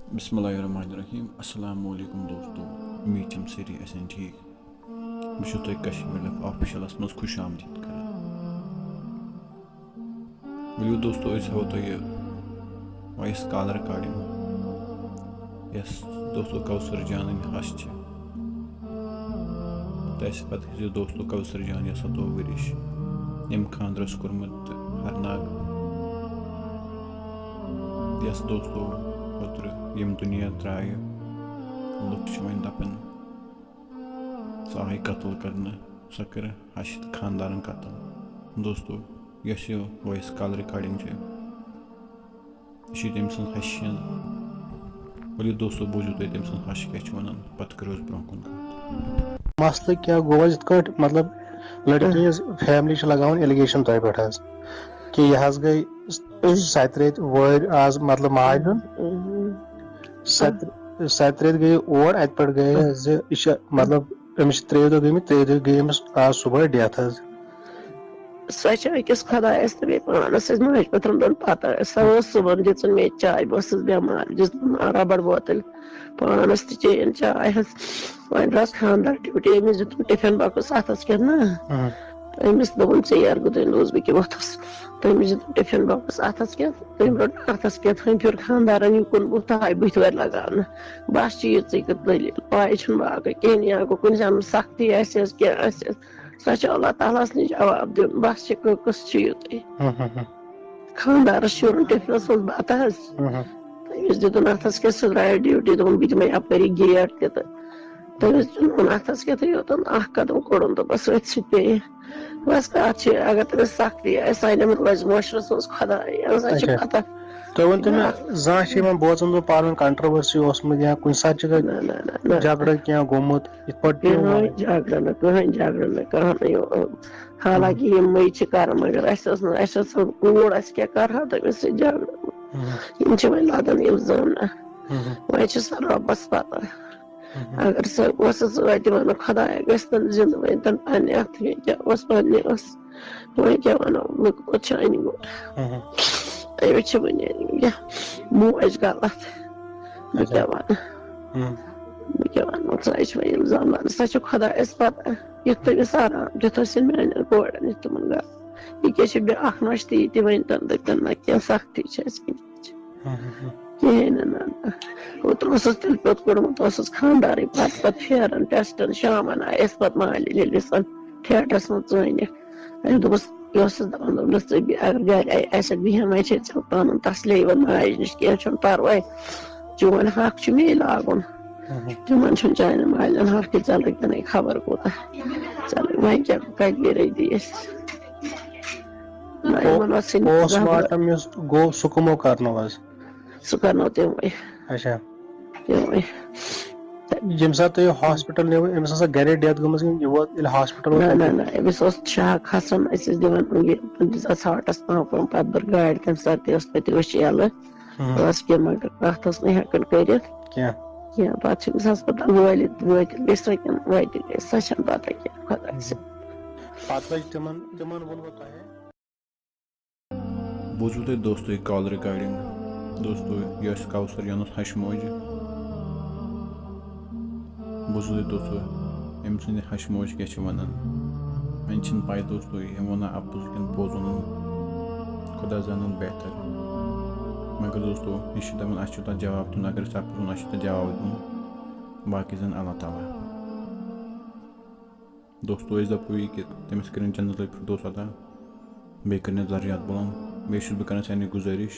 बिस्मिल्लाहिर्रहमानिर्रहीम अस्सलाम वालेकुम दोस्तों उम्मीद छम सारी ऐसे ठीक बस तुम कश्मीर लफ ऑफिशियलस मज खुश आमदीद कर वलियो दोस्तों अस हाव तुह वॉइस कॉल रिकॉर्डिंग यस दोस्तों कौसर जान हश तस पे दोस्तों कौसर जान 7 वरिश यम खानदरस कोर्मुत हरनाग यस दोस्तों यम दुनिया त्राय लुक वन दपान सह आई कत्ल करने सह कर हश खानदान कत्ल दोस्तों यस यह वॉइस कॉल रिकॉर्डिंग तम सज हश वलियो दोस्तों बूझो तुम तम सज हश क्या वन पे करो ब्रो कुन मसल क्या गो मतलब लड़की फैमिली लगान एलिगेशन तुह पे कि यह गई 7 रेत वर आज मतलब माल 7 रेत गई और अत पे गई मतलब अमिस 3 दह गई 3 दह गई आज सुबह डेथ सो खुदायस तो बे पानस माज पत्रन दोन पता सो सुबह दिन मे चाय बस बेमार दिस रबड़ बोतल पानस चेन चाय वन रस खानदार ड्यूटी अमिस दित टिफिन बॉक्स अथस क्या ना अमिस दोन ेर गुदन रोज बह वोथस तमिस दित टिफिन बॉक्स अथस क्या तम रोट अथस क्या थम फिर खानदारन युकुन ताय बुथ वर लगान बस चीज दलील पाय बाकी कहें या गो कुछ सख्ती क्या सो अल्लाह ताला नश जवाब दिन बस कस खानदारस शुरन टिफिनस मज बत तमिस दितुन अथस क्या सह द्राय ड्यूटी दोन बह दिमे अपरी गेट तमिस दितुन अथस क्या योतन कदम कोड़न तो बस अथ पे बस कत अगर तमिस सख्ती सानम रोज मुशरस मज खुदाय पता तो वन मे जा बोजन दो पान कंट्रोवर्सी या कुछ सात झगड़ा क्या गोमुत झगड़ा न कहें झगड़ा न कह हालांकि ये मई कर मगर कूड़ क्या कर तमिस झगड़ा वन लदन इल्जाम वन रबस पता अगर सह वन खुदाया गन जिंद वन तन पे अथ क्या पे वन क्या वनो बह छानी गोट अमिस वन मोज गलत बह क्या वन सह इल्जाम लान सह खुदायस पता यु तमिस आराम दिस मान कोड़न तुम गर यह क्या ब्या नश ती वन तन दपन ना क्या सख्ती कहें ओतर तिल पोत कोड़मुत खानदार पे फेरन टेस्टन शामन आयस पे मालिन थिएटरस मज वन दोपस दपान अगर गर बिहन वे पान तसली वन माज नश कह परवाय चोन हक मे लागुन तिमन चान मालन हक चल खबर कोता चल वन क्या कत दिस पोस्टमार्टम गो सह कमो कर सह कर तमे अच्छा यम सात हॉस्पिटल नो अमिस गर डेथ गई हॉस्पिटल ना अमिस शक खसान दिवान हार्टस पंप पे भर गाड़ तम सात पे यल क्या मगर कत हेकन कर पे हस्पताल वात सह पता क्या खुदा बूझो तुम दोस्तों कॉल रिकॉर्डिंग दोस्तों यह कौसर जानस हश मोज बूझो तुम दोस्तों अम सद हश मोज क्या वन वन पाई दोस्तों यम वन अपोज कि पोज वन खुदा जानन बेहतर मगर दोस्तों यह दपान अस जवाब दिन अगर अपोज वन जवाब दिन बाकी जन अल्लाह ताला दोस्तों दपो यह कि तमिस कर जन्नत फिरदौस अता बे कर दर्जात बुलंद बे बह कर सानी गुजारिश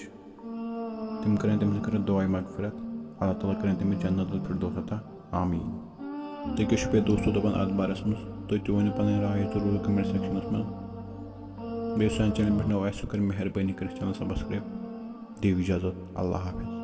तम कर तमिस कर दुआ मगफिरत अल्लाह ताला कर तमिस जन्नत फिरदौस अता आमीन तुम क्या पे दोस्तों दपान अत बारस मज तुम वन पन राय जरूर कमेंट सेक्शनस में बे सान चैनल पे नव सह कर मेहरबानी कर चैनल सब्सक्राइब दी इजाजत अल्लाह हाफिज।